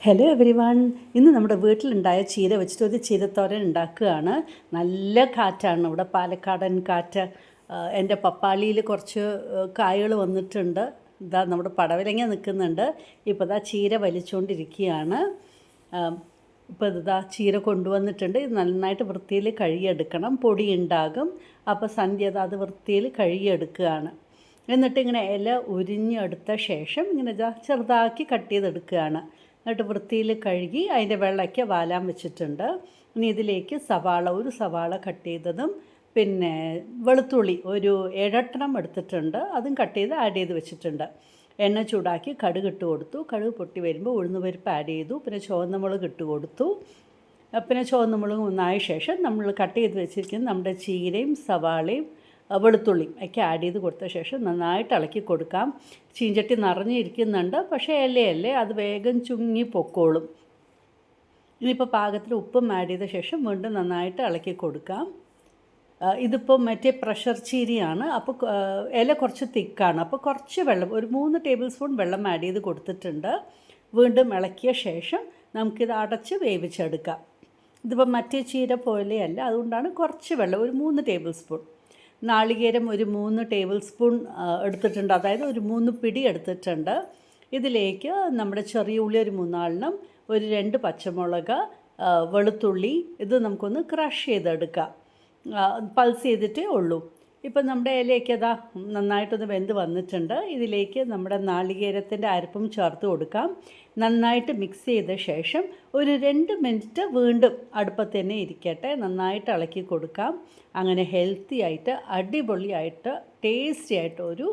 Hello every one. ഇന്ന് നമ്മുടെ വീട്ടിലുണ്ടായ ചീര വെച്ചിട്ട് ഒരു ചീരത്തോരൻ ഉണ്ടാക്കുകയാണ്. നല്ല കാറ്റാണ് ഇവിടെ, പാലക്കാടൻ കാറ്റ്. എൻ്റെ പപ്പാളിയിൽ കുറച്ച് കായകൾ വന്നിട്ടുണ്ട്. ഇതാ നമ്മുടെ പടവലങ്ങ നിൽക്കുന്നുണ്ട്. ഇപ്പോൾ ഇതാ ചീര വലിച്ചുകൊണ്ടിരിക്കുകയാണ്. ഇപ്പോൾ ഇതാ ചീര കൊണ്ടുവന്നിട്ടുണ്ട്. ഇത് നന്നായിട്ട് വൃത്തിയിൽ കഴുകിയെടുക്കണം, പൊടി ഉണ്ടാകും. അപ്പോൾ സന്ധ്യ അത് വൃത്തിയിൽ കഴുകിയെടുക്കുകയാണ്. എന്നിട്ട് ഇങ്ങനെ ഇല ഉരിഞ്ഞെടുത്ത ശേഷം ഇങ്ങനെ ചെറുതാക്കി കട്ട് ചെയ്തെടുക്കുകയാണ്. എന്നിട്ട് വൃത്തിയിൽ കഴുകി അതിൻ്റെ വെള്ളയ്ക്ക് വാലാൻ വെച്ചിട്ടുണ്ട്. ഇനി ഇതിലേക്ക് ഒരു സവാള കട്ട് ചെയ്തതും പിന്നെ വെളുത്തുള്ളി ഒരു 7-8 എടുത്തിട്ടുണ്ട്, അതും കട്ട് ചെയ്ത് ആഡ് ചെയ്ത് വെച്ചിട്ടുണ്ട്. എണ്ണ ചൂടാക്കി കടുക് ഇട്ട് കൊടുത്തു. കടുക് പൊട്ടി വരുമ്പോൾ ഉഴുന്നുപരിപ്പ് ആഡ് ചെയ്തു. പിന്നെ ചുവന്ന മുളക് ഇട്ട് കൊടുത്തു. പിന്നെ ചുവന്ന മുളക് ഒന്നായ ശേഷം നമ്മൾ കട്ട് ചെയ്ത് വെച്ചിരിക്കുന്ന നമ്മുടെ ചീരയും സവാളയും വെളുത്തുള്ളിയും ഒക്കെ ആഡ് ചെയ്ത് കൊടുത്ത ശേഷം നന്നായിട്ട് ഇളക്കി കൊടുക്കാം. ചീഞ്ചട്ടി നിറഞ്ഞിരിക്കുന്നുണ്ട്, പക്ഷേ ഇലയല്ലേ, അത് വേഗം ചുങ്ങി പൊക്കോളും. ഇനിയിപ്പോൾ പാകത്തിൽ ഉപ്പും ആഡ് ചെയ്ത ശേഷം വീണ്ടും നന്നായിട്ട് ഇളക്കി കൊടുക്കാം. ഇതിപ്പോൾ മറ്റേ പ്രഷർ ചീരയാണ്, അപ്പോൾ ഇല കുറച്ച് തിക്കാണ്. അപ്പോൾ കുറച്ച് വെള്ളം, ഒരു 3 ടേബിൾ സ്പൂൺ വെള്ളം ആഡ് ചെയ്ത് കൊടുത്തിട്ടുണ്ട്. വീണ്ടും ഇളക്കിയ ശേഷം നമുക്കിത് അടച്ച് വേവിച്ചെടുക്കാം. ഇതിപ്പോൾ മറ്റേ ചീര പോലെയല്ല, അതുകൊണ്ടാണ് കുറച്ച് വെള്ളം, ഒരു 3 ടേബിൾ സ്പൂൺ. നാളികേരം ഒരു 3 ടേബിൾ സ്പൂൺ എടുത്തിട്ടുണ്ട്, അതായത് ഒരു 3 പിടി എടുത്തിട്ടുണ്ട്. ഇതിലേക്ക് നമ്മുടെ ചെറിയ ഉള്ളി ഒരു 3 ഒരു 2 പച്ചമുളക്, വെളുത്തുള്ളി, ഇത് നമുക്കൊന്ന് ക്രഷ് ചെയ്തെടുക്കാം. പൾസ് ചെയ്തിട്ടേ ഉള്ളൂ. ഇപ്പം നമ്മുടെ ഇലയൊക്കെ അതാ നന്നായിട്ടൊന്ന് വെന്ത് വന്നിട്ടുണ്ട്. ഇതിലേക്ക് നമ്മുടെ നാളികേരത്തിൻ്റെ അരപ്പും ചേർത്ത് കൊടുക്കാം. നന്നായിട്ട് മിക്സ് ചെയ്ത ശേഷം ഒരു 2 മിനിറ്റ് വീണ്ടും അടുപ്പത്ത് തന്നെ ഇരിക്കട്ടെ, നന്നായിട്ട് ഇളക്കി കൊടുക്കാം. അങ്ങനെ ഹെൽത്തി ആയിട്ട് അടിപൊളിയായിട്ട് ടേസ്റ്റി ആയിട്ട് ഒരു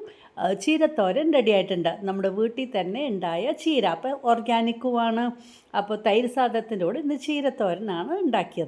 ചീരത്തോരൻ റെഡി ആയിട്ടുണ്ട്. നമ്മുടെ വീട്ടിൽ തന്നെ ഉണ്ടായ ചീര, അപ്പോൾ ഓർഗാനിക്കുമാണ്. അപ്പോൾ തൈര് സാദത്തിൻ്റെ കൂടെ ഇന്ന് ചീരത്തോരനാണ് ഉണ്ടാക്കിയത്.